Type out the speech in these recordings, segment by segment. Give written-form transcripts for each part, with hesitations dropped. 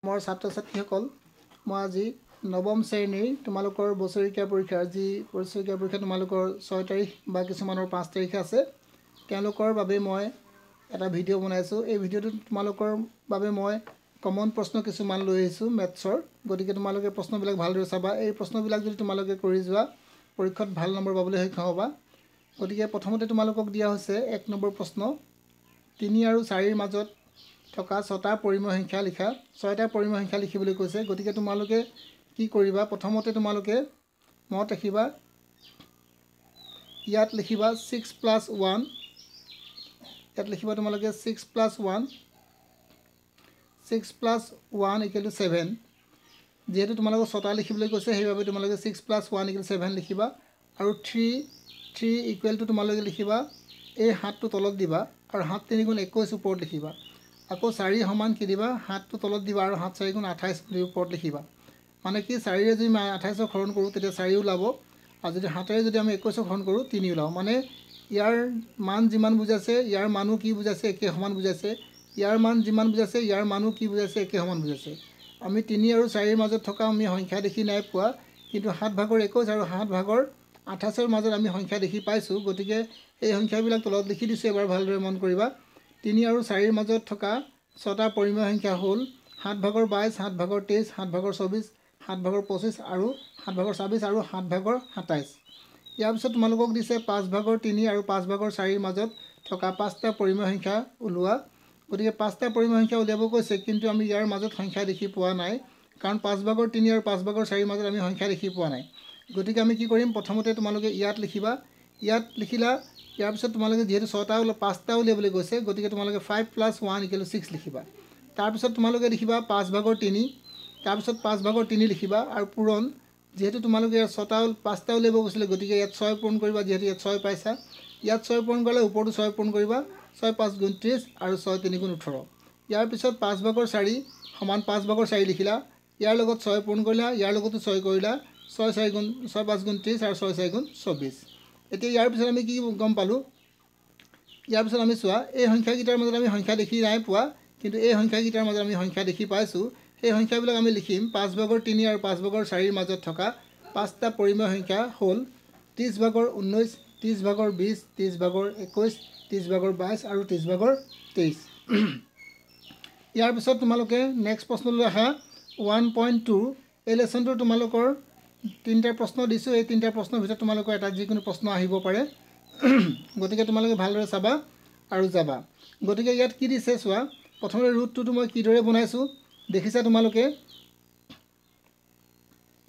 মোৰ ছাত্ৰ ছাত্ৰীসকল মই আজি নৱম শ্ৰেণীৰ তোমালোকৰ বছৰীয়া পৰীক্ষা আজি বছৰীয়া পৰীক্ষা তোমালোকৰ 6 তাৰিখ বা কিছুমানৰ 5 তাৰিখে আছে তেওঁলোকৰ বাবে মই এটা ভিডিঅ' বনাইছো এই ভিডিঅ'টো তোমালোকৰ বাবে মই কমন প্ৰশ্ন কিছুমান লৈ আহিছো মেথছৰ গতিকে তোমালোকে প্ৰশ্নবিলাক ভালদৰে চাবা এই প্ৰশ্নবিলাক যদি তোমালোকে কৰি যোৱা পৰীক্ষাত ভাল নম্বৰ পাবলৈ সক্ষম হ'বা গতিকে প্ৰথমতে তোমালোকক দিয়া হৈছে 1 নম্বৰ প্ৰশ্ন 3 আৰু 4 ৰ মাজত থকা 6টা পৰিমেয় সংখ্যা লিখা 6টা পৰিমেয় সংখ্যা লিখিবলৈ কৈছে গতিকে তোমালোকে কি কৰিবা প্ৰথমতে তোমালোকে মত ৰাখিবা ইয়াত লিখিবা 6 + 1 ইয়াত লিখিবা তোমালোকে 6 + 1 6 + 1 = 7 যেহেতু তোমালোকক 6টা লিখিবলৈ কৈছে সেইবাবে তোমালোকে 6 + 1 = 7 লিখিবা আৰু 3 = তোমালোকে লিখিবা এই হাতটো তলত দিবা আৰু 7 × 3 = 21 ওপৰত লিখিবা আকৌ 4 সমান কি দিবা হাতটো তলত দিবা আৰু 7 × 4 = 28 বুলি ওপৰত লিখিবা মানে কি 4 ৰে যদি 28 হৰণ কৰো তেতিয়া 4 ওলাব আৰু যদি 7 ৰে যদি আমি 21 হৰণ কৰো 3 ওলাব মানে ইয়াৰ মান যিমান বুজাইছে ইয়াৰ মানো কি বুজাইছে একে সমান বুজাইছে ইয়াৰ মান যিমান বুজাইছে ইয়াৰ মানো কি বুজাইছে একে সমান বুজাইছে আমি 3 আৰু 4 ৰ মাজত থকা আমি সংখ্যা দেখি নাই পোৱা কিন্তু 7 ভাগৰ 21 আৰু 7 ভাগৰ 28 ৰ মাজত আমি সংখ্যা দেখি পাইছো গতিকে এই সংখ্যাবিলাক তলত লিখি দিছো এবাৰ ভালদৰে মন কৰিবা 3 আৰু 4 ৰ মাজত থকা 6টা পৰিমেয় সংখ্যা হ'ল 7 ভাগৰ 22 7 ভাগৰ 23 7 ভাগৰ 24 7 ভাগৰ 25 আৰু 7 ভাগৰ 26 আৰু 7 ভাগৰ 27 ইয়াৰ পিছত তোমালোকক দিছে 5 ভাগৰ 3 আৰু 5 ভাগৰ 4 ৰ মাজত থকা 5টা পৰিমেয় সংখ্যা উলিওৱা গতিকে 5টা পৰিমেয় সংখ্যা উলিয়াব কৈছে কিন্তু আমি ইয়াৰ মাজত সংখ্যা দেখি পোৱা নাই কাৰণ 5 ভাগৰ 3 আৰু 5 ভাগৰ 4 ৰ মাজত আমি সংখ্যা দেখি পোৱা নাই গতিকে আমি কি কৰিম প্ৰথমতে তোমালোকে ইয়াত লিখিবা ইয়াত লিখিলা ইয়াৰ পিছত তোমালোকে যেহেতু 6টা 5টা উলিয়াবলৈ কৈছে গতিকে তোমালোকে 5 + 1 = 6 লিখিবা তাৰ পিছত তোমালোকে লিখিবা 5 ভাগৰ 3 তাৰ পিছত 5 ভাগৰ 3 লিখিবা আৰু পূৰণ যেহেতু তোমালোকে 6টা 5টা উলিয়াব কৈছিলে গতিকে ইয়াত 6 পূৰণ কৰিবা যেহেতু ইয়াত 6 পাইছা ইয়াত 6 পূৰণ কৰিলে ওপৰটো 6 পূৰণ কৰিবা 6 × 5 = 30 আৰু 6 × 3 = 18 ইয়াৰ পিছত 5 ভাগৰ 4 সমান 5 ভাগৰ 4 লিখিলা ইয়াৰ লগত 6 পূৰণ কৰিলা ইয়াৰ লগতো 6 কৰিলা 6 × 5 = 30 আৰু 6 × 4 = 24 এতিয়া ইয়াৰ পিছত আমি কি গম পালো ইয়াৰ পিছত আমি চোৱা এই সংখ্যাকেইটাৰ মাজত আমি সংখ্যা দেখি নাই পোৱা কিন্তু এই সংখ্যাকেইটাৰ মাজত আমি সংখ্যা দেখি পাইছো এই সংখ্যাবিলাক আমি লিখিম 5 ভাগৰ 3 আৰু 5 ভাগৰ 4 ৰ মাজত থকা 5টা পৰিমেয় সংখ্যা হ'ল 30 ভাগৰ 19 30 ভাগৰ 20 30 ভাগৰ 21 30 ভাগৰ 22 আৰু 30 ভাগৰ 23 ইয়াৰ পিছত তোমালোকে নেক্সট প্ৰশ্নলৈ আহা 1.2 এই লেসনটো তোমালোকৰ তিনটা প্ৰশ্ন দিছো এই তিনটা প্ৰশ্নৰ ভিতৰত তোমালোকৰ এটা যিকোনো প্ৰশ্ন আহিব পাৰে গতিকে তোমালোকে ভালদৰে চাবা আৰু যাবা গতিকে ইয়াত কি দিছে চোৱা প্ৰথমে ৰুটটো মই কিদৰে বনাইছো দেখিছা তোমালোকে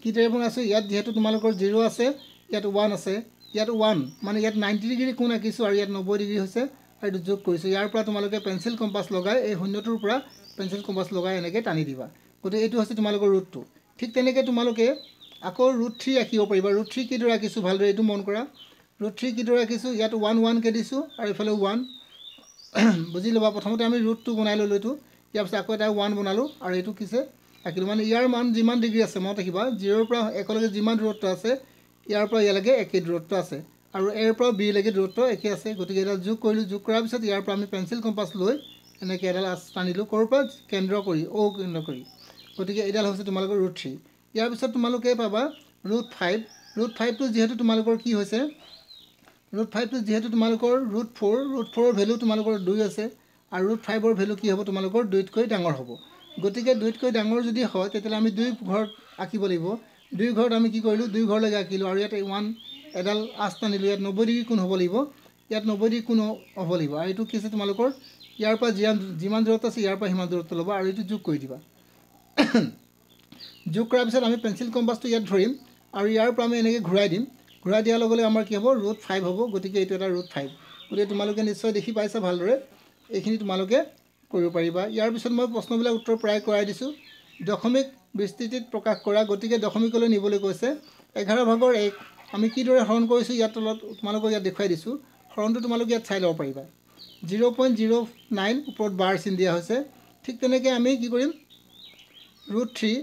কিদৰে বনাইছো ইয়াত যেহেতু তোমালোকৰ 0 আছে ইয়াত 1 আছে ইয়াত 1 মানে ইয়াত 90 ডিগ্ৰী কোণ আঁকিছো আৰু ইয়াত 90 ডিগ্ৰী হৈছে আৰু এইটো যোগ কৰিছো ইয়াৰ পৰা তোমালোকে পেন্সিল কম্পাস লগাই এই শূন্যটোৰ পৰা পেন্সিল কম্পাস লগাই এনেকৈ টানি দিবা গতিকে এইটো হৈছে তোমালোকৰ ৰুটটো ঠিক তেনেকৈ তোমালোকে আকৌ √3 আঁকিব পাৰিবা √3 কিদৰে আঁকিছো ভালদৰে এইটো মন কৰা √3 কিদৰে আঁকিছো ইয়াত 1 1 কে দিছো আৰু ইফালে 1 বুজি লবা প্ৰথমতে আমি √2 বনাই ললো এইটো ইয়াৰ পিছত আকৌ এটা 1 বনালো আৰু এইটো কিছে আঁকিলো মানে ইয়াৰ মান যিমান ডিগ্ৰী আছে মত ৰাখিবা 0 ৰ পৰা 1 লৈকে যিমান দূৰত্ব আছে ইয়াৰ পৰা ইয়ালৈকে একে দূৰত্ব আছে আৰু a ৰ পৰা b লৈকে দূৰত্ব একে আছে গতিকে এটা যোগ কৰিলো যোগ কৰাৰ পিছত ইয়াৰ পৰা আমি পেন্সিল কম্পাস লৈ এনেকৈ এডাল টানিলো কৰ পৰা কেন্দ্ৰ কৰি o কেন্দ্ৰ কৰি গতিকে এডাল হৈছে তোমালোকৰ √3 ইয়াৰ পিছত তোমালোকে পাবা √5 √5 টো যেহেতু তোমালোকৰ কি হৈছে √5 টো যেহেতু তোমালোকৰ √4 ৰ ভ্যালু তোমালোকৰ 2 আছে আৰু √5 ৰ ভ্যালু কি হ'ব তোমালোকৰ 2 তকৈ ডাঙৰ হ'ব গতিকে 2 তকৈ ডাঙৰ যদি হয় তেতিয়া আমি 2 ঘৰত আঁকিব লাগিব 2 ঘৰত আমি কি কৰিলো 2 ঘৰলৈকে আঁকিলো আৰু ইয়াত 1 এডাল আঁচ টানিলো ইয়াত 90 ডিগ্ৰী কোণ হ'ব লাগিব ইয়াত 90 ডিগ্ৰী কোণ হ'ব লাগিব আৰু এইটো কি আছে তোমালোকৰ ইয়াৰ পৰা যিমান দূৰত্ব আছে ইয়াৰ পৰা সিমান দূৰত্ব ল'বা আৰু এইটো যোগ কৰি দিবা যোগ কৰাৰ পিছত আমি পেন্সিল কম্পাসটো ইয়াত ধৰিম আৰু ইয়াৰ পৰা আমি এনেকৈ ঘূৰাই দিম ঘূৰাই দিয়াৰ লগে লগে আমাৰ কি হ'ব √5 হ'ব গতিকে এইটো এটা √5 গতিকে তোমালোকে নিশ্চয় দেখি পাইছা ভালদৰে এইখিনি তোমালোকে কৰিব পাৰিবা ইয়াৰ পিছত মই প্ৰশ্নবিলাক উত্তৰ প্ৰায় কৰাই দিছো দশমিক বিস্তৃতিত প্ৰকাশ কৰা গতিকে দশমিকলৈ নিবলৈ কৈছে 11 ভাগৰ 1 আমি কিদৰে হৰণ কৰিছো ইয়াত তলত তোমালোকক ইয়াত দেখুৱাই দিছো হৰণটো তোমালোকে ইয়াত চাই ল'ব পাৰিবা 0.09 ওপৰত বাৰ চিন দিয়া হৈছে ঠিক তেনেকৈ আমি কি কৰিম √3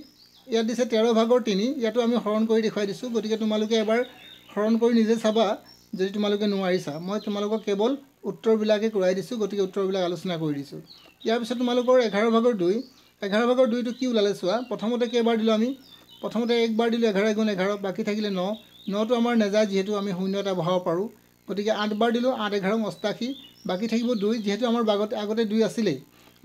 ইয়াত দিছে 13 ভাগৰ 3 ইয়াতো আমি হৰণ কৰি দেখুৱাই দিছো গতিকে তোমালোকে এবাৰ হৰণ কৰি নিজে চাবা যদি তোমালোকে নোৱাৰিছা মই তোমালোকক কেৱল উত্তৰবিলাকে কৰাই দিছো গতিকে উত্তৰবিলাক আলোচনা কৰি দিছো ইয়াৰ পিছত তোমালোকৰ 11 ভাগৰ 2 11 ভাগৰ 2টো কি ওলালে চোৱা প্ৰথমতে কেইবাৰ দিলোঁ আমি প্ৰথমতে একবাৰ দিলোঁ 11 গুণ 11 বাকী থাকিলে 9 9টো আমাৰ নেযায় যিহেতু আমি শূন্য এটা বহাব পাৰোঁ গতিকে 8 বাৰ দিলোঁ 8 11 88 বাকী থাকিব 2 যিহেতু আমাৰ আগতে 2 আছিলেই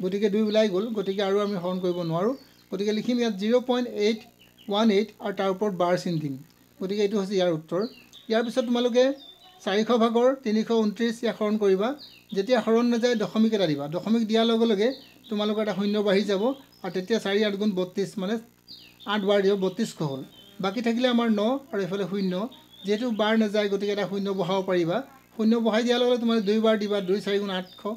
গতিকে 2 ওলাই গ'ল গতিকে আৰু আমি হৰণ কৰিব নোৱাৰোঁ গতিকে লিখিম ইয়াত 0.818 আৰু তাৰ ওপৰত বাৰ চিন দিম গতিকে এইটো হৈছে ইয়াৰ উত্তৰ ইয়াৰ পিছত তোমালোকে 400 ভাগৰ 329 ইয়াক হৰণ কৰিবা যেতিয়া হৰণ নাযায় দশমিক এটা দিবা দশমিক দিয়াৰ লগে লগে তোমালোকৰ এটা শূন্য বাঢ়ি যাব আৰু তেতিয়া 4 8 গুণ 32 মানে 8 বাৰ দিব 32 হ'ল বাকী থাকিলে আমাৰ 9 আৰু এফালে শূন্য যেহেতু বাৰ নাযায় গতিকে এটা শূন্য বহাব পাৰিবা শূন্য বহাই দিয়াৰ লগে তোমালোকে 2 বাৰ দিবা 2 4 গুণ 800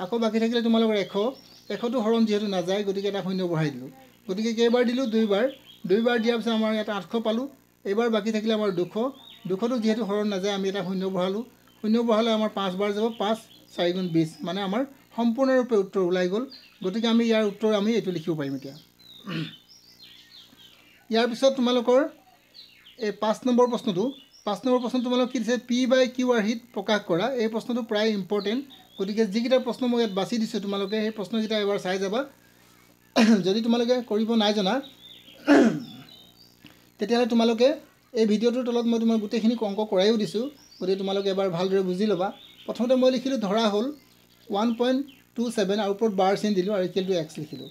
আকৌ বাকী থাকিলে তোমালোকৰ 100টো হৰণ যেহেতু নাযায় গতিকে এটা শূন্য বহাই দিলোঁ গতিকে কেইবাৰ দিলোঁ 2 বাৰ দিয়াৰ পিছত আমাৰ ইয়াত 800 পালোঁ এইবাৰ বাকী থাকিলে আমাৰ 200টো যিহেতু হৰণ নাযায় আমি এটা শূন্য বহালোঁ শূন্য বহালে আমাৰ 5 বাৰ যাব 5 4 গুণ 20 মানে আমাৰ সম্পূৰ্ণৰূপে উত্তৰ ওলাই গ'ল গতিকে আমি ইয়াৰ উত্তৰ আমি এইটো লিখিব পাৰিম এতিয়া ইয়াৰ পিছত তোমালোকৰ এই 5 নম্বৰ প্ৰশ্নটো তোমালোক কি দিছে P/Q হিট প্ৰকাশ কৰা এই প্ৰশ্নটো প্ৰায় ইম্পৰ্টেণ্ট গতিকে যিকেইটা প্ৰশ্ন মই ইয়াত বাছি দিছোঁ তোমালোকে সেই প্ৰশ্নকেইটা এবাৰ চাই যাবা যদি তোমালোকে কৰিব নাই জনা তেতিয়াহ'লে তোমালোকে এই ভিডিঅ'টোৰ তলত মই তোমাক গোটেইখিনি অংক কৰাইও দিছোঁ গতিকে তোমালোকে এবাৰ ভালদৰে বুজি ল'বা প্ৰথমতে মই লিখিলোঁ ধৰা হ'ল 1.27 আৰু ওপৰত বাৰ চিন দিলোঁ আৰু equal to x লিখিলোঁ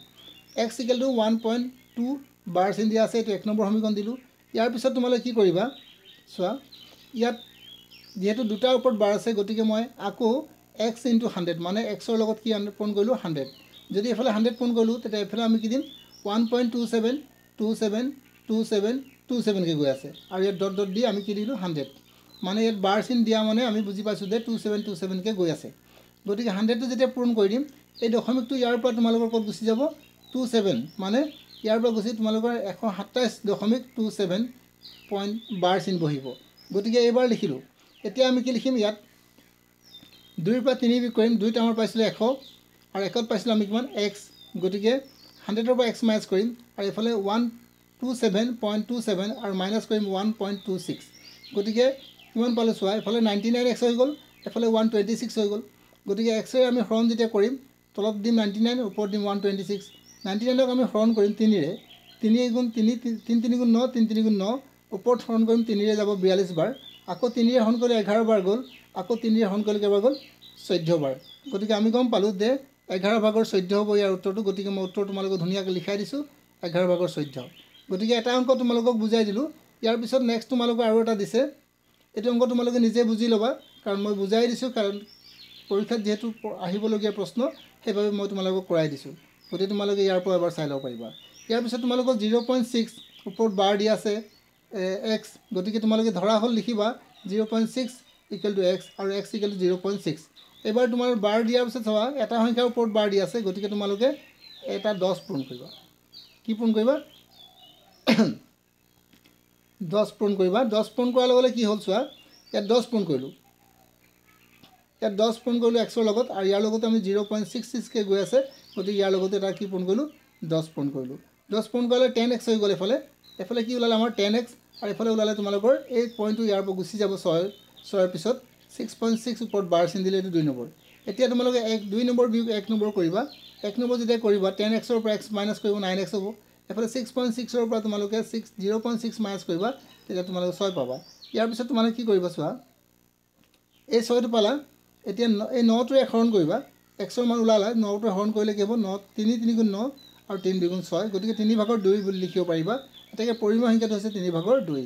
x equal to 1.2 বাৰ চিন দিয়া আছে এইটো 1 নম্বৰ সমীকৰণ দিলোঁ ইয়াৰ পিছত তোমালোকে কি কৰিবা চোৱা ইয়াত যেহেতু দুটাৰ ওপৰত বাৰ আছে গতিকে মই আকৌ x * 100 মানে x ৰ লগত কি পূৰণ কৰিলোঁ 100 যদি এফালে 100 পূৰণ কৰিলোঁ তেতিয়া এফালে আমি কি দিম 1.27 27 27 27 কে গৈ আছে আৰু ইয়াত ডট ডট দি আমি কি দিলোঁ 100 মানে ইয়াত বাৰ চিন দিয়া মানে আমি বুজি পাইছোঁ যে 27 27 কে গৈ আছে গতিকে 100টো যেতিয়া পূৰণ কৰি দিম এই দশমিকটো ইয়াৰ পৰা তোমালোকৰ ক'ত গুচি যাব 27 মানে ইয়াৰ পৰা গুচি তোমালোকৰ 127.27 পইণ্ট বাৰ চিন বহিব গতিকে এইবাৰ লিখিলোঁ এতিয়া আমি কি লিখিম ইয়াত 2 পৰা 3 বিয়োগ কৰিম 2ত আমাৰ পাইছিলোঁ 100 আৰু 1ত পাইছিলোঁ আমি কিমান x গতিকে 100ৰ পৰা x মাইনাছ কৰিম আৰু এইফালে 127.27 আৰু মাইনাছ কৰিম 1.26 গতিকে কিমান পালোঁ চোৱা এইফালে 99x হৈ গ'ল এইফালে 126 হৈ গ'ল গতিকে x ৰে আমি হৰণ যেতিয়া কৰিম তলত দিম 99 ওপৰত দিম 126 99ক আমি হৰণ কৰিম 3ৰে 3 গুণ 3 3 গুণ 9 3 গুণ 9 ওপৰত হৰণ কৰিম 3ৰে যাব 42 বাৰ আকৌ 3ৰে হৰণ কৰিলে 11 বাৰ গ'ল আকৌ 3ৰে হৰণ কৰিলে কেইবাৰ গ'ল 14 বাৰ গতিকে আমি গম পালোঁ যে 11 ভাগৰ 14 হ'ব ইয়াৰ উত্তৰটো গতিকে মই উত্তৰ তোমালোকক ধুনীয়াকৈ লিখাই দিছোঁ 11 ভাগৰ 14 গতিকে এটা অংক তোমালোকক বুজাই দিলোঁ ইয়াৰ পিছত নেক্সট তোমালোকক আৰু এটা দিছে এইটো অংক তোমালোকে নিজে বুজি ল'বা কাৰণ মই বুজাই দিছোঁ কাৰণ পৰীক্ষাত যেহেতু আহিবলগীয়া প্ৰশ্ন সেইবাবে মই তোমালোকক কৰাই দিছোঁ গতিকে তোমালোকে ইয়াৰ পৰা এবাৰ চাই ল'ব পাৰিবা ইয়াৰ পিছত তোমালোকক 0.6 ওপৰত বাৰ দিয়া আছে x গতিকে তোমালোকে ধৰা হ'ল লিখিবা 0.6 ইকুৱেল টু x আৰু x ইকুৱেল টু 0.6 এবাৰ তোমাৰ বাৰ দিয়াৰ পিছত চোৱা এটা সংখ্যাৰ ওপৰত বাৰ দিয়া আছে গতিকে তোমালোকে এটা 10 পূৰণ কৰিবা কি পূৰণ কৰিবা 10 পূৰণ কৰিবা 10 পূৰণ কৰাৰ লগে লগে কি হ'ল চোৱা ইয়াত 10 পূৰণ কৰিলোঁ ইয়াত 10 পূৰণ কৰিলোঁ x ৰ লগত আৰু ইয়াৰ লগতে আমি 0.66 কে গৈ আছে গতিকে ইয়াৰ লগতে এটা কি পূৰণ কৰিলোঁ 10 পূৰণ কৰিলোঁ 10 পূৰণ কৰিলে 10x হৈ গ'ল এফালে কি ওলালে আমাৰ 10x আৰু এফালে ওলালে তোমালোকৰ এই পইণ্টটো ইয়াৰ পৰা গুচি যাব 6ৰ পিছত 6.6 ওপৰত বাৰ চিন দিলে এইটো 2 নম্বৰ এতিয়া তোমালোকে 2 নম্বৰ বিয়োগ 1 নম্বৰ কৰিবা 1 নম্বৰ যেতিয়া কৰিবা 10xৰ পৰা x মাইনাছ কৰিব 9x হ'ব এফালে 6.6ৰ পৰা তোমালোকে 0.6 মাইনাছ কৰিবা তেতিয়া তোমালোকে 6 পাবা ইয়াৰ পিছত তোমালোকে কি কৰিবা চোৱা এই 6টো পালা এতিয়া এই 9টোৰে হৰণ কৰিবা xৰ মান ওলালা 9টোৰে হৰণ কৰিলে কি হ'ব 9 3 গুণ 9 আৰু 3 গুণ 6 গতিকে 3 ভাগৰ 2 বুলি লিখিব পাৰিবা এটাকে পৰিমাণ সংখ্যাটো হৈছে 3 ভাগৰ 2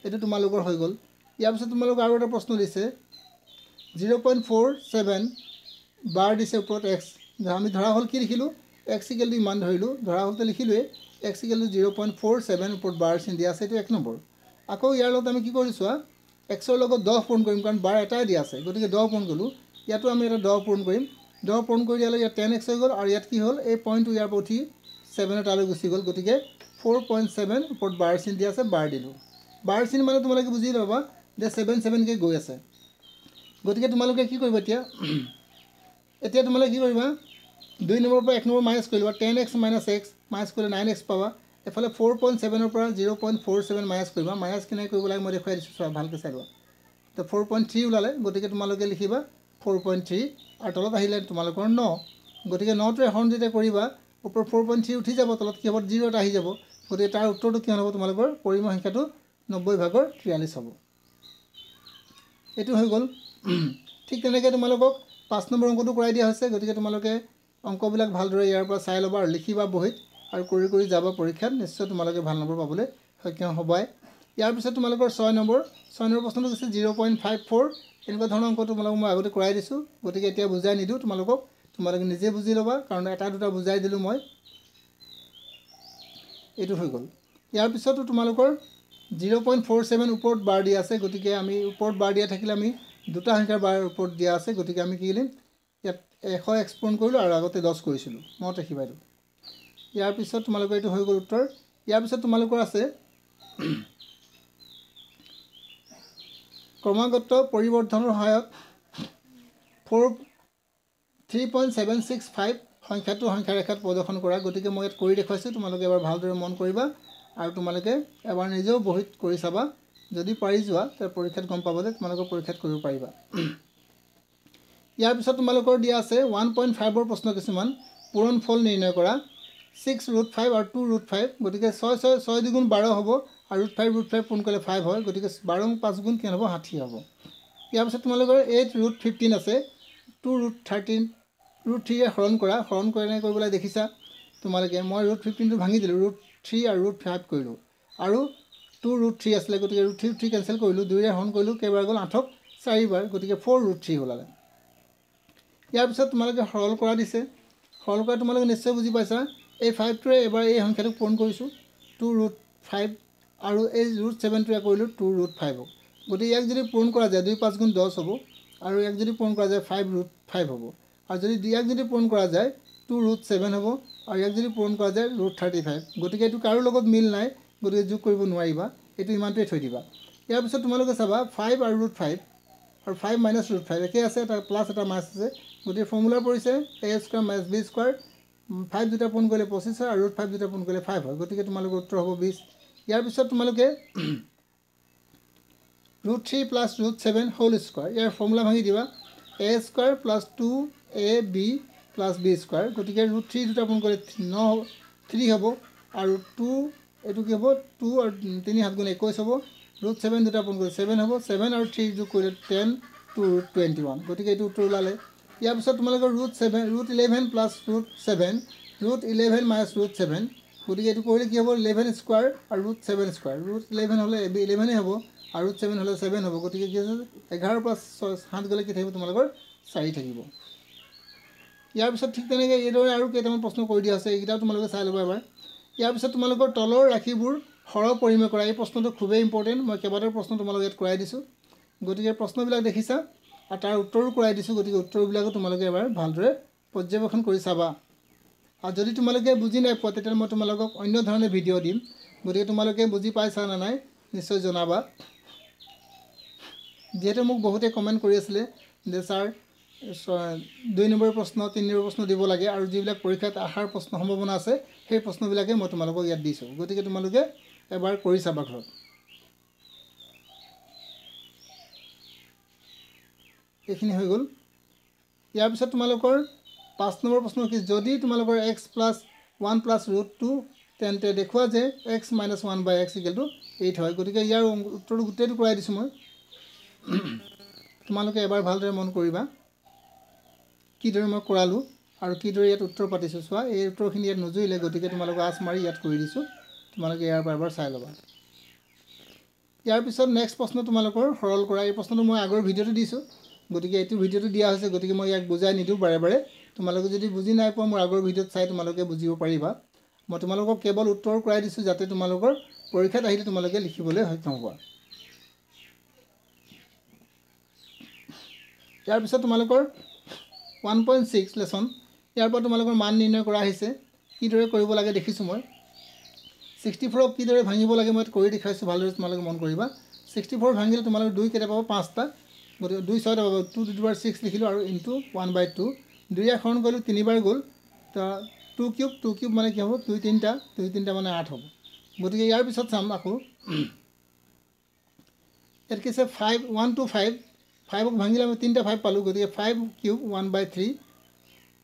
এইটো তোমালোকৰ হৈ গ'ল ইয়াৰ পিছত তোমালোকক আৰু এটা প্ৰশ্ন দিছে 0.47 বাৰ দিছে ওপৰত x আমি ধৰা হ'ল কি লিখিলোঁ x ইকুৱেল টু ইমান ধৰিলোঁ ধৰা হ'লতে লিখিলোঁৱে x ইকুৱেল টু 0.47 ওপৰত বাৰ চিন দিয়া আছে এইটো 1 নম্বৰ আকৌ ইয়াৰ লগত আমি কি কৰিছোঁ চোৱা xৰ লগত 10 পূৰণ কৰিম কাৰণ বাৰ এটাই দিয়া আছে গতিকে 10 পূৰণ কৰিলোঁ ইয়াতো আমি এটা 10 পূৰণ কৰিম 10 পূৰণ কৰি দিয়ালে ইয়াত 10x হৈ গ'ল আৰু ইয়াত কি হ'ল এই পইণ্টটো ইয়াৰ পৰা উঠি 7 তালৈ গুচি গ'ল গতিকে 4.7 ওপৰত বাৰ চিন দিয়া আছে বাৰ দিলোঁ বাৰ চিন মানে তোমালোকে বুজি ল'বা যে 7 কে গৈ আছে গতিকে তোমালোকে কি কৰিবা এতিয়া তোমালোকে কি কৰিবা 2 নম্বৰৰ পৰা 1 নম্বৰ মাইনাছ কৰি ল'বা 10x মাইনাছ x মাইনাছ কৰিলে 9x পাবা এফালে 4.7ৰ পৰা 0.47 মাইনাছ কৰিবা মাইনাছ কেনেকৈ কৰিব লাগে মই দেখুৱাই দিছোঁ চোৱা ভালকৈ চাই লোৱা তো 4.3 ওলালে গতিকে তোমালোকে লিখিবা 4.3 আৰু তলত আহিলে তোমালোকৰ 9 গতিকে 9টোৰে হৰণ যেতিয়া কৰিবা ওপৰ 4.3 উঠি যাব, তলত কি হ'ব 0 এটা আহি যাব। গতিকে তাৰ উত্তৰটো কি হ'ব তোমালোকৰ পৰিমেয় সংখ্যাটো 90/43 হ'ব। এইটো হৈ গ'ল। ঠিক তেনেকৈ তোমালোকক 5 নম্বৰ অংকটো কৰাই দিয়া হৈছে। গতিকে তোমালোকে অংকবিলাক ভালদৰে ইয়াৰ পৰা চাই ল'বা আৰু লিখিবা বহীত আৰু কৰি যাবা পৰীক্ষাত, নিশ্চয় তোমালোকে ভাল নম্বৰ পাবলৈ সক্ষম হ'বাই। ইয়াৰ পিছত তোমালোকৰ 6 নম্বৰ প্ৰশ্নটো হৈছে 0.54। এনেকুৱা ধৰণৰ অংক তোমালোকক মই আগতে কৰাই দিছোঁ। গতিকে এতিয়া বুজাই নিদিওঁ তোমালোকে নিজে বুজি ল'বা, কাৰণ এটা দুটা বুজাই দিলোঁ মই। এইটো হৈ গ'ল। ইয়াৰ পিছতো তোমালোকৰ 0.47 ওপৰত বাৰ দিয়া আছে। গতিকে আমি ওপৰত বাৰ দিয়া থাকিলে আমি দুটা সংখ্যাৰ বাৰ ওপৰত দিয়া আছে। গতিকে আমি কি কৰিম, ইয়াত 100x পূৰণ কৰিলোঁ আৰু আগতে 10 কৰিছিলোঁ, মনত ৰাখিবা এইটো। ইয়াৰ পিছত তোমালোকৰ এইটো হৈ গ'ল উত্তৰ। ইয়াৰ পিছত তোমালোকৰ আছে ক্ৰমাগত পৰিৱৰ্ধনৰ সহায়ত 3.765 সংখ্যাটো সংখ্যা ৰেখাত প্ৰদৰ্শন কৰা। গতিকে মই ইয়াত কৰি দেখুৱাইছোঁ, তোমালোকে এবাৰ ভালদৰে মন কৰিবা আৰু তোমালোকে এবাৰ নিজেও বহীত কৰি চাবা। যদি পাৰি যোৱা তাৰ পৰীক্ষাত গম পাবা যে তোমালোকৰ পৰীক্ষাত কৰিব পাৰিবা। ইয়াৰ পিছত তোমালোকৰ দিয়া আছে 1.5ৰ প্ৰশ্ন কিছুমান। পূৰণ ফল নিৰ্ণয় কৰা। 6√5 আৰু 2√5। গতিকে 6 দুগুণ 12 হ'ব আৰু √5 পূৰণ কৰিলে 5 হয়। গতিকে 12 5 গুণ কিমান হ'ব, 60 হ'ব। ইয়াৰ পিছত তোমালোকৰ 8√15 আছে। 2√3 হৰণ কৰা। হৰণ কেনেকৈ কৰিবলৈ দেখিছা তোমালোকে। মই √15টো ভাঙি দিলোঁ, √3 আৰু √5 কৰিলোঁ আৰু 2√3 আছিলে। গতিকে √3 কেঞ্চেল কৰিলোঁ, 2ৰে হৰণ কৰিলোঁ, কেইবাৰ গ'ল 8ক 4বাৰ। গতিকে 4√3 ওলালে। ইয়াৰ পিছত তোমালোকে সৰল কৰা দিছে। সৰল কৰা তোমালোকে নিশ্চয় বুজি পাইছা। এই 5টোৱে এবাৰ এই সংখ্যাটোক পূৰণ কৰিছোঁ 2√5 আৰু এই √7টোৱে কৰিলোঁ 2√5। গতিকে ইয়াক যদি পূৰণ কৰা যায় 2 5 গুণ 10 হ'ব আৰু ইয়াক যদি পূৰণ কৰা যায় 5√5 হ'ব। আৰু ইয়াক যদি পূৰণ কৰা যায় 2√7 হ'ব আৰু ইয়াক যদি পূৰণ কৰা যায় √35। গতিকে এইটো কাৰো লগত মিল নাই, গতিকে যোগ কৰিব নোৱাৰিবা, এইটো ইমানটোৱে থৈ দিবা। ইয়াৰ পিছত তোমালোকে চাবা 5 আৰু √5 আৰু 5 - √5 একে আছে, এটা প্লাছ এটা মাইনাছ আছে। গতিকে ফৰ্মুলা পৰিছে a² - b²। 5 দুটা পূৰণ কৰিলে 25 হয় আৰু √5 দুটা পূৰণ কৰিলে 5 হয়। গতিকে তোমালোকৰ উত্তৰ হ'ব 20। ইয়াৰ পিছত তোমালোকে √3 + √7 হোল স্কোৱাৰ, ইয়াৰ ফৰ্মুলা ভাঙি দিবা a² + 2ab + b²। গতিকে √3 দুটা পূৰণ কৰিলে 3 হ'ব আৰু 2 এইটো কি হ'ব 2 আৰু 3 7 গুণ 21 হ'ব। √7 দুটা পূৰণ কৰিলে 7 হ'ব, 7 আৰু 3 যোগ কৰিলে 10 2 √21। গতিকে এইটো উত্তৰ ওলালে। ইয়াৰ পিছত তোমালোকৰ √11 + √7, √11 - √7। গতিকে এইটো কৰিলে কি হ'ব 11² আৰু √7²। √11 হ'লে 11 হ'ব আৰু √7 হ'লে 7 হ'ব। গতিকে কি আছে 11ৰ পৰা 7 গ'লে কি থাকিব তোমালোকৰ 4 থাকিব। ইয়াৰ পিছত ঠিক তেনেকৈ এইদৰে আৰু কেইটামান প্ৰশ্ন কৰি দিয়া আছে, এইকেইটাও তোমালোকে চাই ল'বা এবাৰ। ইয়াৰ পিছত তোমালোকৰ তলৰ ৰাশিবোৰ সৰহ পৰিমেয় কৰা। এই প্ৰশ্নটো খুবেই ইম্পৰ্টেণ্ট। মই কেইবাটাও প্ৰশ্ন তোমালোকে ইয়াত কৰাই দিছোঁ। গতিকে প্ৰশ্নবিলাক দেখিছা আৰু তাৰ উত্তৰো কৰাই দিছোঁ। গতিকে উত্তৰবিলাকো তোমালোকে এবাৰ ভালদৰে পৰ্যবেক্ষণ কৰি চাবা। আৰু যদি তোমালোকে বুজি নাই পোৱা তেতিয়াহ'লে মই তোমালোকক অন্য ধৰণে ভিডিঅ' দিম। গতিকে তোমালোকে বুজি পাইছা নে নাই নিশ্চয় জনাবা। যিহেতু মোক বহুতে কমেণ্ট কৰি আছিলে যে ছাৰ 2 নম্বৰ প্ৰশ্ন 3 নম্বৰ প্ৰশ্ন দিব লাগে আৰু যিবিলাক পৰীক্ষাত অহাৰ প্ৰশ্ন সম্ভাৱনা আছে সেই প্ৰশ্নবিলাকে মই তোমালোকক ইয়াত দিছোঁ। গতিকে তোমালোকে এবাৰ কৰি চাবা ঘৰত। এইখিনি হৈ গ'ল। ইয়াৰ পিছত তোমালোকৰ 5 নম্বৰ প্ৰশ্ন কি, যদি তোমালোকৰ x + 1 + √2 তেন্তে দেখুওৱা যে x - 1/x = 8 হয়। গতিকে ইয়াৰ উত্তৰটো গোটেইটো কৰাই দিছোঁ মই। তোমালোকে এবাৰ ভালদৰে মন কৰিবা কিদৰে মই কৰালোঁ আৰু কিদৰে ইয়াত উত্তৰ পাতিছোঁ। চোৱা এই উত্তৰখিনি ইয়াত নজৰিলে, গতিকে তোমালোকে আঁচ মাৰি ইয়াত কৰি দিছোঁ। তোমালোকে ইয়াৰ পৰা এবাৰ চাই ল'বা। ইয়াৰ পিছত নেক্সট প্ৰশ্ন তোমালোকৰ সৰল কৰা। এই প্ৰশ্নটো মই আগৰ ভিডিঅ'টো দিছোঁ, গতিকে এইটো ভিডিঅ'টো দিয়া হৈছে। গতিকে মই ইয়াক বুজাই নিদিওঁ বাৰে বাৰে। তোমালোকে যদি বুজি নাই পোৱা মোৰ আগৰ ভিডিঅ'ত চাই তোমালোকে বুজিব পাৰিবা। মই তোমালোকক কেৱল উত্তৰ কৰাই দিছোঁ যাতে তোমালোকৰ পৰীক্ষাত আহিলে তোমালোকে লিখিবলৈ সক্ষম হোৱা। ইয়াৰ পিছত তোমালোকৰ 1.6 লেচন, ইয়াৰ পৰা তোমালোকৰ মান নিৰ্ণয় কৰা আহিছে। কিদৰে কৰিব লাগে দেখিছোঁ মই। 64ক কিদৰে ভাঙিব লাগে মই কৰি দেখুৱাইছোঁ, ভালদৰে তোমালোকে মন কৰিবা। 64 ভাঙিলে তোমালোকে 2 কেইটা পাব 5টা, গতিকে 2 6টা পাব। 2 × 6 লিখিলোঁ আৰু ইনটু 1/2। 2ৰে হৰণ কৰিলোঁ 3বাৰ গ'ল, তো 2³ 2³ মানে কি হ'ব 2 3টা 2 3টা মানে 8 হ'ব। গতিকে ইয়াৰ পিছত চাম আকৌ ইয়াত কি আছে 1 to 5, 5ক ভাঙিলে আমি 3টা 5 পালোঁ। গতিকে 5³ 1/3,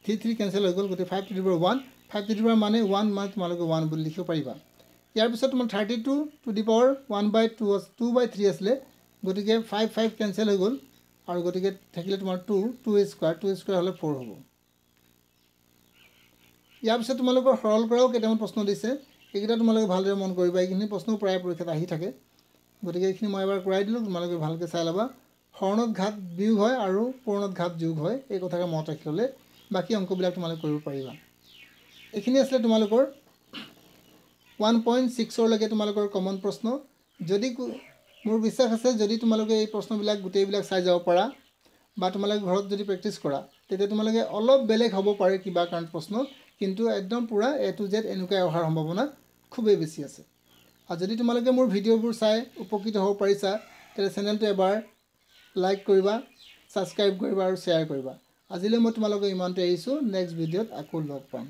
3 3 কেঞ্চেল হৈ গ'ল। গতিকে 5 × 1 5 to the power মানে 1 মানে তোমালোকে 1 বুলি লিখিব পাৰিবা ইয়াৰ পিছত তোমাৰ 32 to the power 1/2 2/3 আসলে গতিকে 5 5 ক্যান্সেল হৈ গল আৰু গতিকে থাকিলে তোমাৰ 2 স্কয়াৰ হলে 4 হ'ব ইয়াৰ পিছত তোমালোকৰ সৰল কৰাও কেইটামান প্ৰশ্ন দিছে এইকেইটা তোমালোকে ভালদৰে মন কৰিবা এইখিনি প্ৰশ্ন প্ৰায় পৰীক্ষাত আহি থাকে গতিকে এইখিনি মই এবাৰ কৰাই দিলো তোমালোকে ভালকৈ চাই লবা হৰণত ঘাত বিয়োগ হয় আৰু পূৰণত ঘাত যোগ হয় এই কথাকে মনত ৰাখিলে বাকি অংকবিলাক তোমালোকে কৰিব পাৰিবা এইখিনি আসলে তোমালোকৰ 1.6 ৰ লৈকে তোমালোকৰ কমন প্ৰশ্ন যদি মোৰ বিশ্বাস আছে যদি তোমালোকে এই প্ৰশ্নবিলাক গুটেইবিলাক চাই যাব পাৰা বা তোমালোকে ঘৰত যদি প্ৰেক্টিস কৰা তেতিয়া তোমালোকে অলপ বেলেগ হ'ব পাৰে কিবা কাৰণ প্ৰশ্ন কিন্তু একদম পুৰা A to Z এনেকৈ অহাৰ সম্ভাৱনা খুবেই বেছি আছে আৰু যদি তোমালোকে মোৰ ভিডিঅ'বোৰ চাই উপকৃত হ'ব পাৰিছা তেনে চেনেলটো এবাৰ লাইক কৰিবা সাবস্ক্ৰাইব কৰিবা আৰু শ্বেয়াৰ কৰিবা আজিলৈ মই তোমালোকক ইমানতে আহিছো নেক্সট ভিডিঅ'ত আকৌ লগ পাম